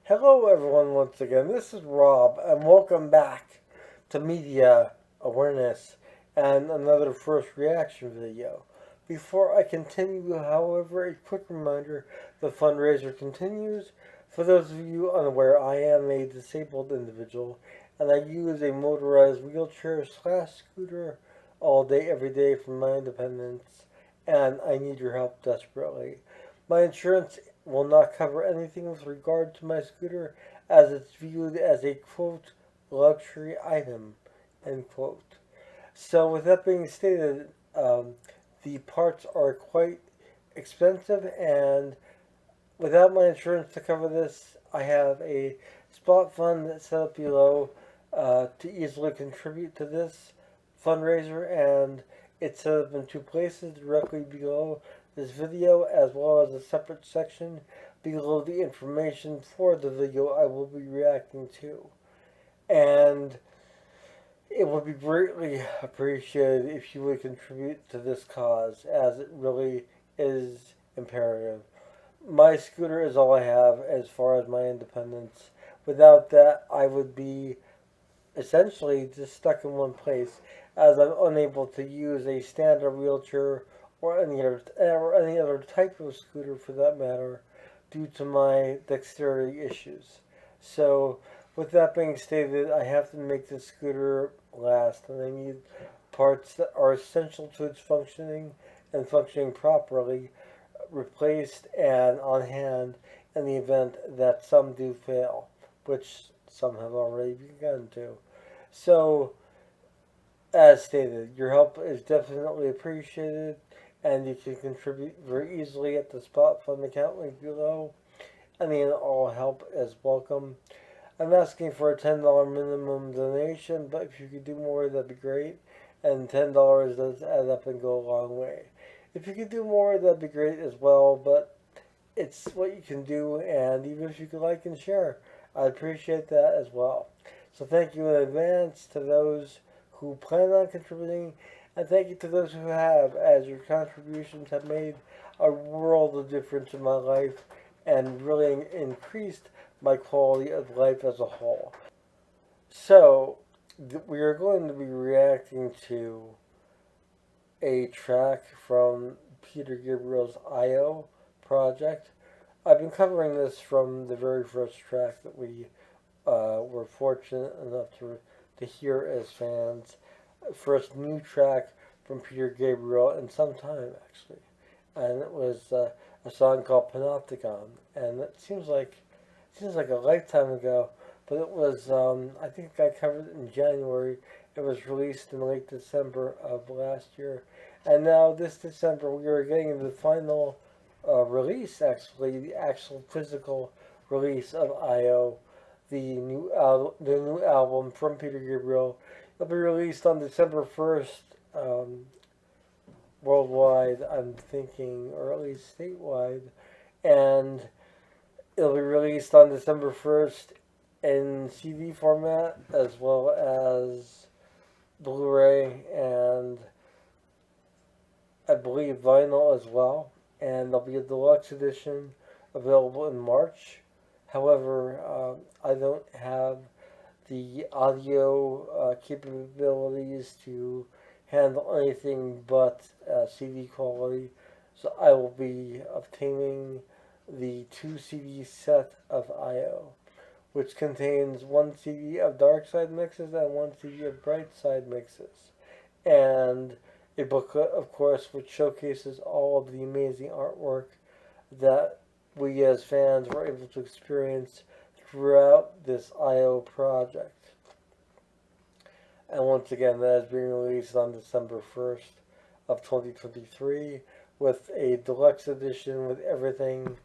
Hello, everyone, once again. This is Rob, and welcome back to Media Awareness and another first reaction video. Before I continue, however, a quick reminder the fundraiser continues. For those of you unaware, I am a disabled individual and I use a motorized wheelchair slash scooter all day, every day for my independence, and I need your help desperately. My insurance will not cover anything with regard to my scooter as it's viewed as a quote luxury item end quote. So with that being stated, the parts are quite expensive, and without my insurance to cover this, I have a spot fund that's set up below to easily contribute to this fundraiser, and it's set up in two places directly below this video, as well as a separate section below the information for the video I will be reacting to. And it would be greatly appreciated if you would contribute to this cause, as it really is imperative. My scooter is all I have as far as my independence. Without that, I would be essentially just stuck in one place, as I'm unable to use a standard wheelchair or any other type of scooter for that matter due to my dexterity issues. So, with that being stated, I have to make this scooter last, and I need parts that are essential to its functioning and functioning properly replaced and on hand in the event that some do fail, which some have already begun to. So, as stated, your help is definitely appreciated, and you can contribute very easily at the Spot Fund account link below. Any and all help is welcome. I'm asking for a $10 minimum donation, but if you could do more, that'd be great. And $10 does add up and go a long way. If you could do more, that'd be great as well, but it's what you can do, and even if you could like and share, I appreciate that as well. So thank you in advance to those who plan on contributing, and thank you to those who have, as your contributions have made a world of difference in my life and really increased my quality of life as a whole. So, we are going to be reacting to a track from Peter Gabriel's IO project. I've been covering this from the very first track that we were fortunate enough to hear as fans. First new track from Peter Gabriel in some time, actually. And it was a song called Panopticon. And it seems like a lifetime ago, but it was, I think I covered it in January. It was released in late December of last year. And now, this December, we are getting the final release, actually, the actual physical release of IO, the new album from Peter Gabriel. It'll be released on December 1st, worldwide, I'm thinking, or at least statewide. And it'll be released on December 1st in CD format as well as Blu ray and I believe vinyl as well. And there'll be a deluxe edition available in March. However, I don't have the audio capabilities to handle anything but CD quality. So I will be obtaining the 2 CD set of IO, which contains one CD of Dark Side mixes and one CD of Bright Side mixes. And a booklet, of course, which showcases all of the amazing artwork that we as fans were able to experience throughout this IO project. And once again, that is being released on December 1st of 2023 with a deluxe edition with everything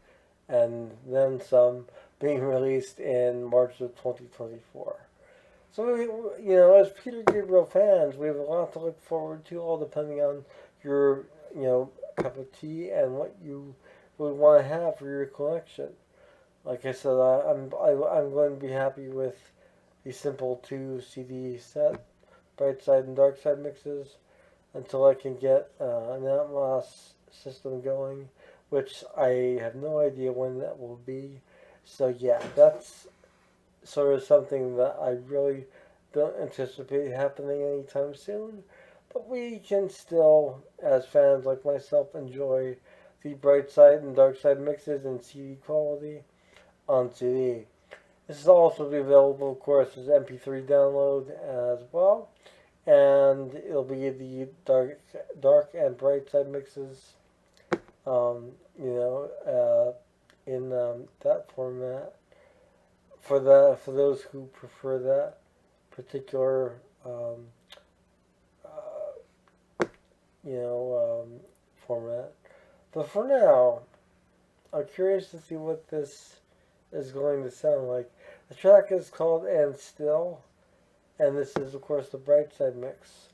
and then some being released in March of 2024. So, as Peter Gabriel fans, we have a lot to look forward to, all depending on your, cup of tea and what you really want to have for your collection. Like I said, I'm going to be happy with the simple 2 CD set, Bright Side and Dark Side mixes, until I can get an Atmos system going, which I have no idea when that will be. So yeah, that's sort of something that I really don't anticipate happening anytime soon. But we can still, as fans like myself, enjoy the bright side and dark side mixes in CD quality on CD. This will also be available, of course, as MP3 download as well, and it'll be the dark and bright side mixes, um, you know, in that format for those who prefer that particular uh, format. But for now, I'm curious to see what this is going to sound like. The track is called "And Still," and this is, of course, the bright side mix.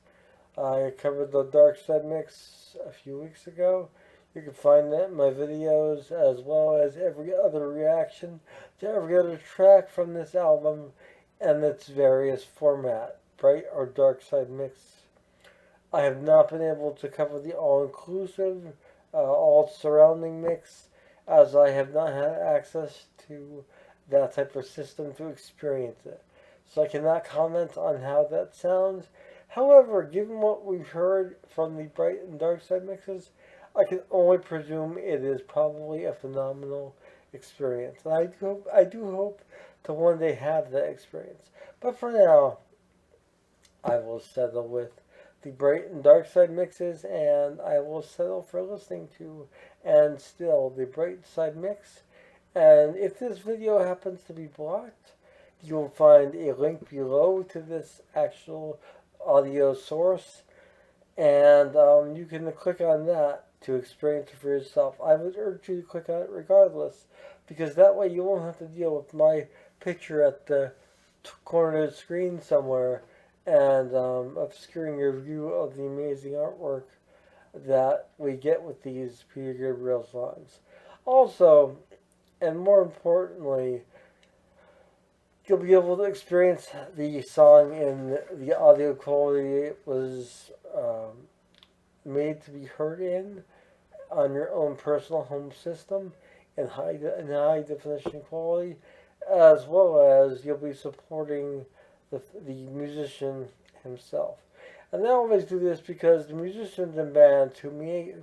I covered the dark side mix a few weeks ago. You can find that in my videos, as well as every other reaction to every other track from this album and its various format, bright or dark side mix. I have not been able to cover the all-inclusive, all-surrounding mix, as I have not had access to that type of system to experience it. So I cannot comment on how that sounds. However, given what we've heard from the bright and dark side mixes, I can only presume it is probably a phenomenal experience. And I do hope to one day have that experience. But for now, I will settle with the bright and dark side mixes, and I will settle for listening to "And Still," the bright side mix. And if this video happens to be blocked, you will find a link below to this actual audio source, and you can click on that to experience it for yourself. I would urge you to click on it regardless, because that way you won't have to deal with my picture at the corner of the screen somewhere and obscuring your view of the amazing artwork that we get with these Peter Gabriel songs. Also, and more importantly, you'll be able to experience the song in the audio quality it was made to be heard in on your own personal home system in high definition quality, as well as you'll be supporting the musician himself. And I always do this because the musicians and bands who make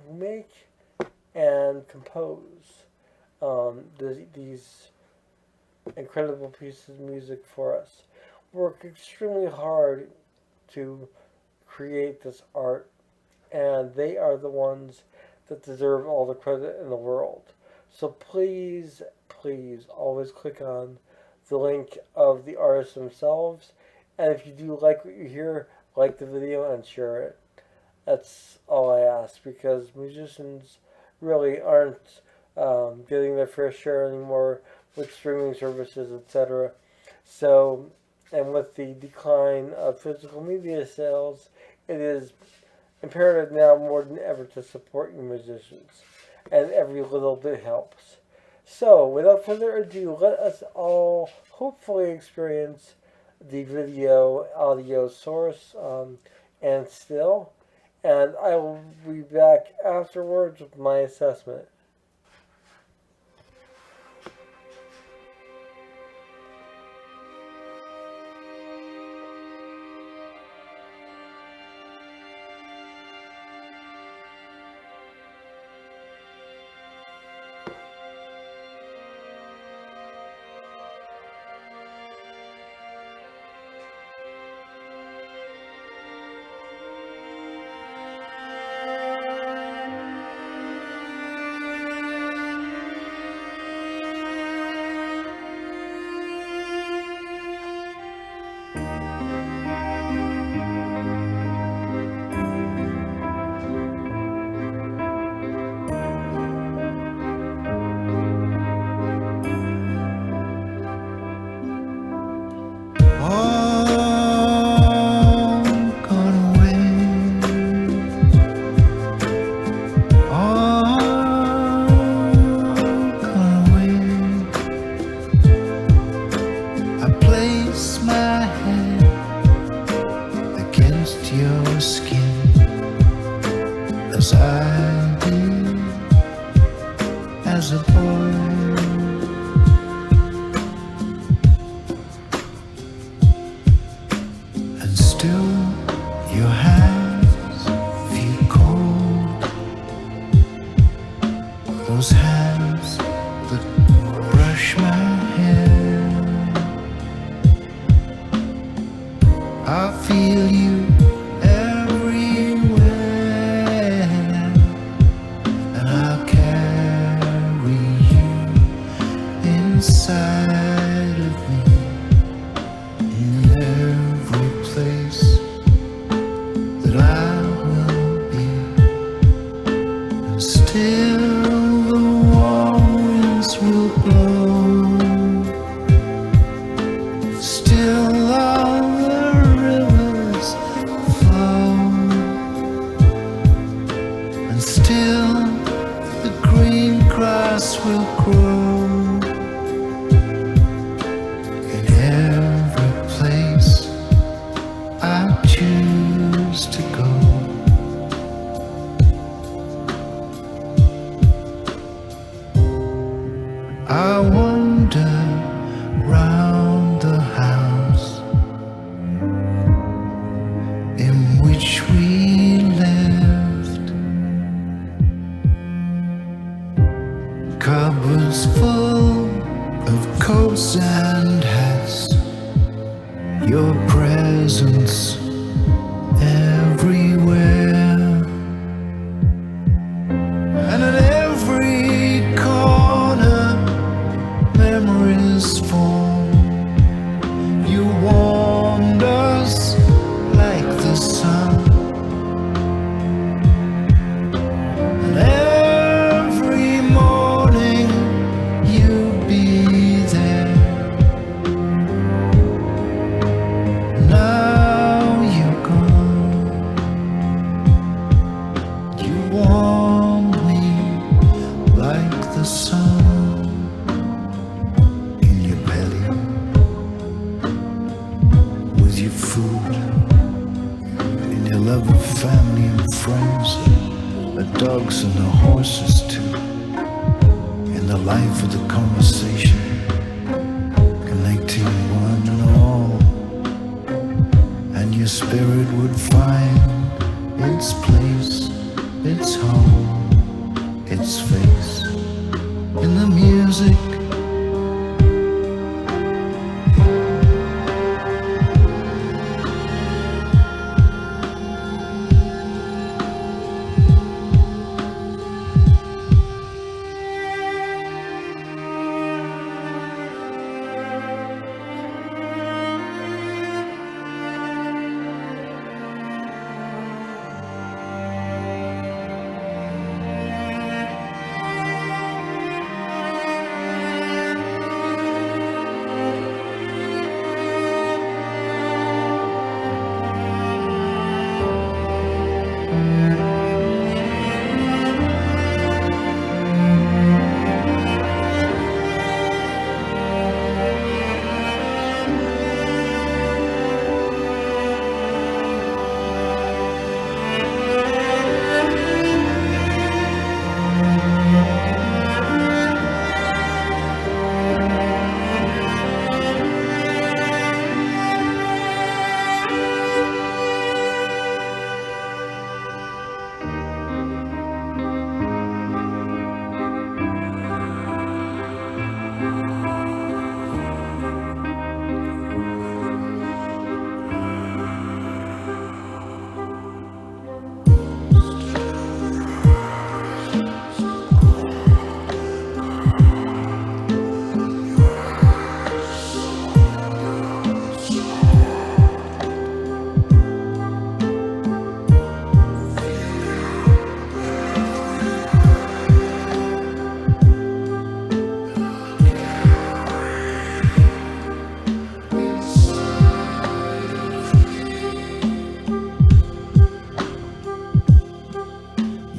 and compose these incredible pieces of music for us work extremely hard to create this art, and they are the ones that deserve all the credit in the world. So please, please always click on the link of the artists themselves, and if you do like what you hear, like the video and share it. That's all I ask, because musicians really aren't getting their fair share anymore with streaming services, etc. So, and with the decline of physical media sales, it is imperative now more than ever to support your musicians, and every little bit helps. So, without further ado, let us all hopefully experience the video audio source, "And Still," and I will be back afterwards with my assessment. As a boy, feel you everywhere, and I'll carry you inside of me in every place that I will be. And still the warm winds will blow, still all the rivers flow, and still the green grass will grow in every place I choose to go. I wander round the house in which we lived, cupboards full of coats and hats, your presence everywhere, and at every corner memories form. You warmed us like the sun, and every morning you'd be there. Now you're gone. You warm me like the sun in your belly, with your food, in your love of family and friends, the dogs and the horses too, in the life of the conversation, connecting one and all, and your spirit would find its place, its home, its face in the music.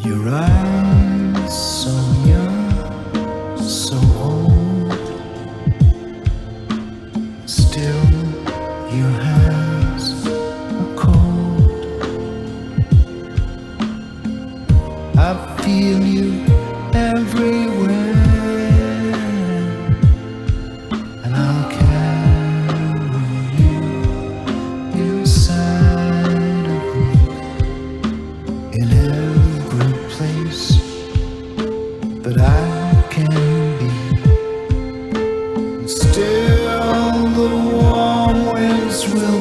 Your eyes so young, so old, still your hands are cold. I feel you everywhere, and I'll carry you inside of me in every place that I can be. Still the warm winds will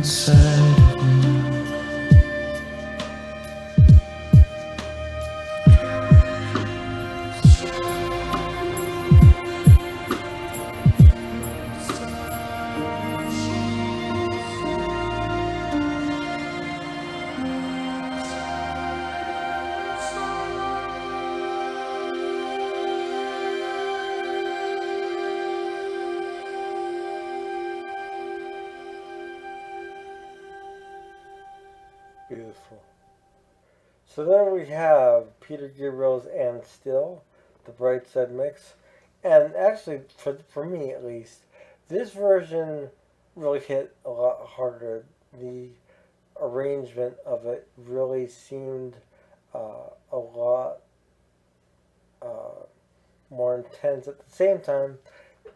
inside of me. Beautiful. So there we have Peter Gabriel's "And Still," the Bright Side mix, and actually, for me at least, this version really hit a lot harder. The arrangement of it really seemed a lot uh, more intense. At the same time,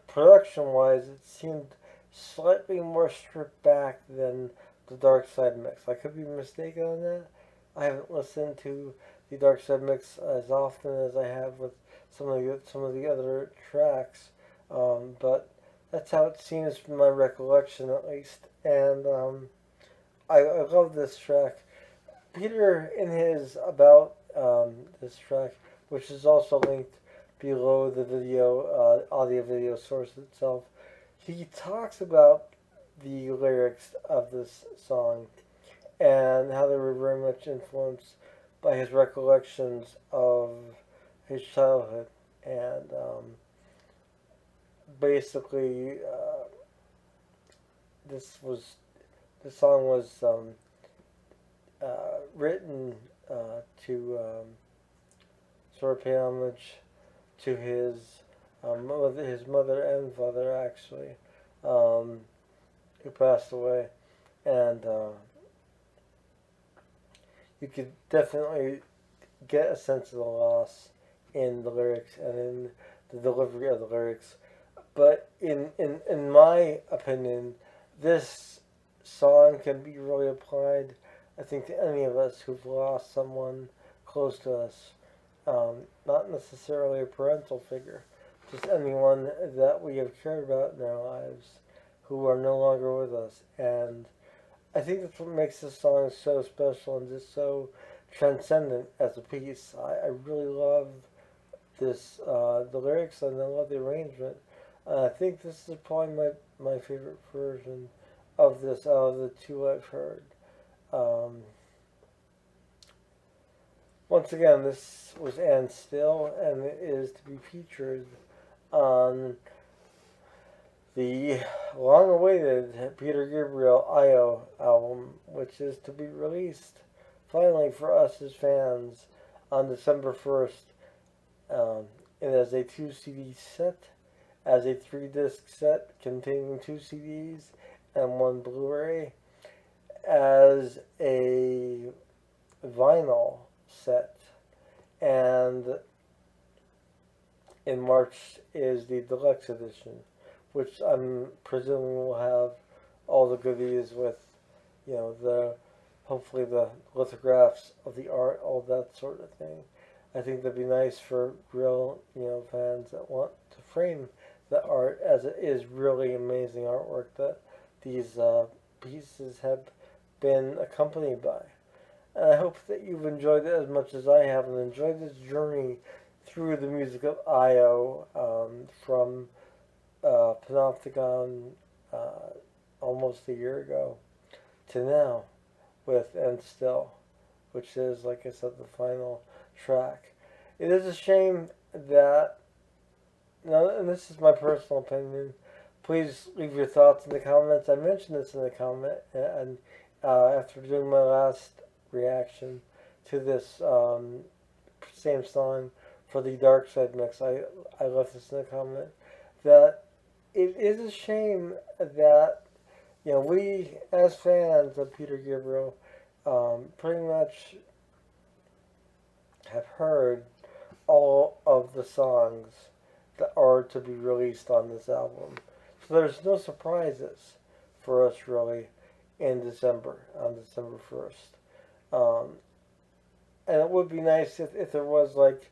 production wise, it seemed slightly more stripped back than the Dark Side mix. I could be mistaken on that. I haven't listened to the Dark Side mix as often as I have with some of the other tracks, but that's how it seems from my recollection at least. And I love this track. Peter, in his about this track, which is also linked below the video, audio video source itself, he talks about the lyrics of this song and how they were very much influenced by his recollections of his childhood. And basically, this was the song was written to sort of pay homage to his mother and father actually, who passed away, and you could definitely get a sense of the loss in the lyrics and in the delivery of the lyrics. But in my opinion, this song can be really applied, I think, to any of us who've lost someone close to us. Not necessarily a parental figure, just anyone that we have cared about in our lives who are no longer with us. And I think that's what makes this song so special and just so transcendent as a piece. I really love this, the lyrics, and I love the arrangement. I think this is probably my favorite version of this out of the two I've heard. Um, Once again, this was "And Still," and it is to be featured on the long-awaited Peter Gabriel "IO" album, which is to be released finally for us as fans on December 1st. It is a 2 CD set, as a 3 disc set containing 2 CDs and 1 Blu-ray, as a vinyl set, and in March is the deluxe edition, which I'm presuming will have all the goodies with, the hopefully the lithographs of the art, all that sort of thing. I think that'd be nice for real, fans that want to frame the art, as it is really amazing artwork that these pieces have been accompanied by. And I hope that you've enjoyed it as much as I have and enjoyed this journey through the music of IO, from Panopticon almost a year ago to now with "And Still," which is, like I said, the final track. It is a shame that, now, and this is my personal opinion, please leave your thoughts in the comments. I mentioned this in the comment, and after doing my last reaction to this same song for the Dark Side mix, I left this in a comment, that it is a shame that, we as fans of Peter Gabriel pretty much have heard all of the songs that are to be released on this album. So there's no surprises for us really in December, on December 1st. And it would be nice if there was like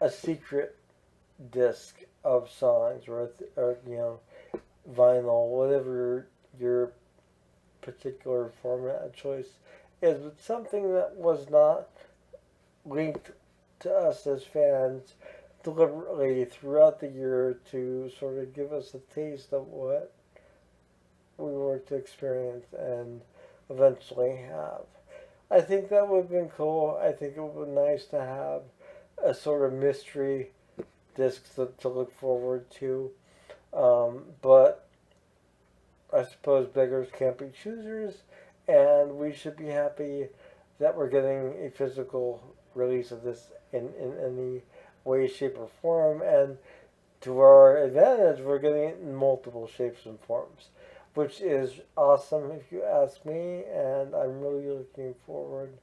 a secret disc of songs, or vinyl, whatever your particular format of choice is, but something that was not linked to us as fans deliberately throughout the year to sort of give us a taste of what we were to experience and eventually have. I think that would have been cool. I think it would have been nice to have a sort of mystery disc to look forward to. But I suppose beggars can't be choosers, and we should be happy that we're getting a physical release of this in any way, shape, or form. And to our advantage, we're getting it in multiple shapes and forms, which is awesome if you ask me. And I'm really looking forward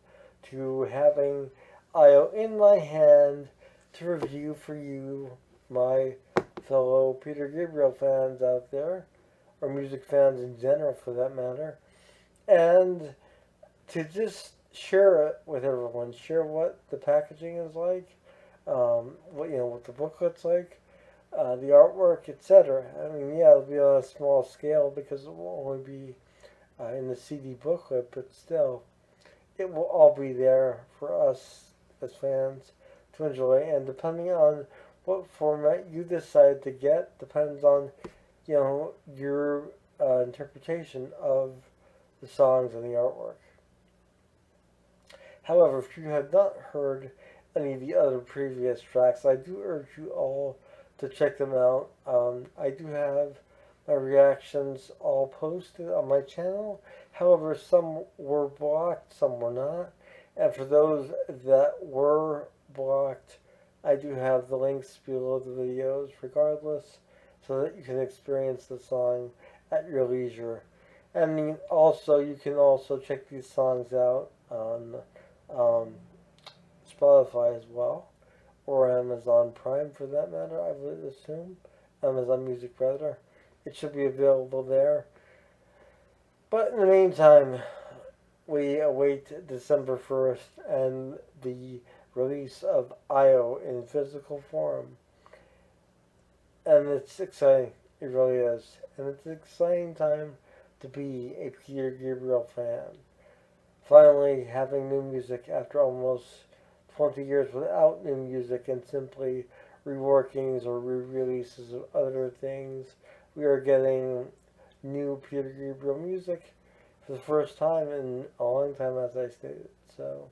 to having IO in my hand to review for you, my fellow Peter Gabriel fans out there, or music fans in general for that matter, and to just share it with everyone. Share what the packaging is like, what the booklet's like, the artwork, etc. I mean, yeah, it'll be on a small scale because it will only be in the CD booklet, but still, it will all be there for us as fans to enjoy. And depending on what format you decide to get, depends on your interpretation of the songs and the artwork. However, if you have not heard any of the other previous tracks, I do urge you all to check them out. I do have my reactions all posted on my channel. However, some were blocked, some were not. And for those that were blocked, I do have the links below the videos regardless, so that you can experience the song at your leisure. And also, you can also check these songs out on Spotify as well, or Amazon Prime for that matter, I would assume. Amazon Music rather. It should be available there. But in the meantime, we await December 1st and the release of IO in physical form. And it's exciting. It really is. And it's an exciting time to be a Peter Gabriel fan. Finally having new music after almost 20 years without new music and simply reworkings or re-releases of other things. We are getting new Peter Gabriel music for the first time in a long time, as I stated. So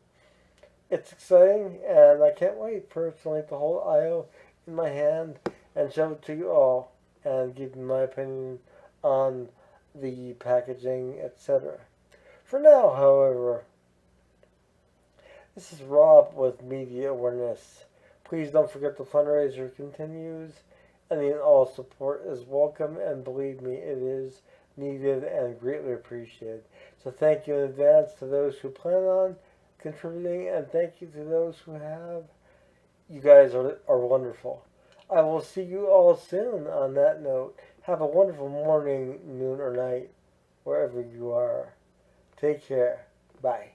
it's exciting, and I can't wait personally to hold IO in my hand and show it to you all and give you my opinion on the packaging, etc. For now, however, this is Rob with Media Awareness. Please don't forget the fundraiser continues, and all support is welcome, and believe me, it is needed and greatly appreciated. So thank you in advance to those who plan on contributing, and thank you to those who have. You guys are wonderful. I will see you all soon on that note. Have a wonderful morning, noon, or night, wherever you are. Take care. Bye.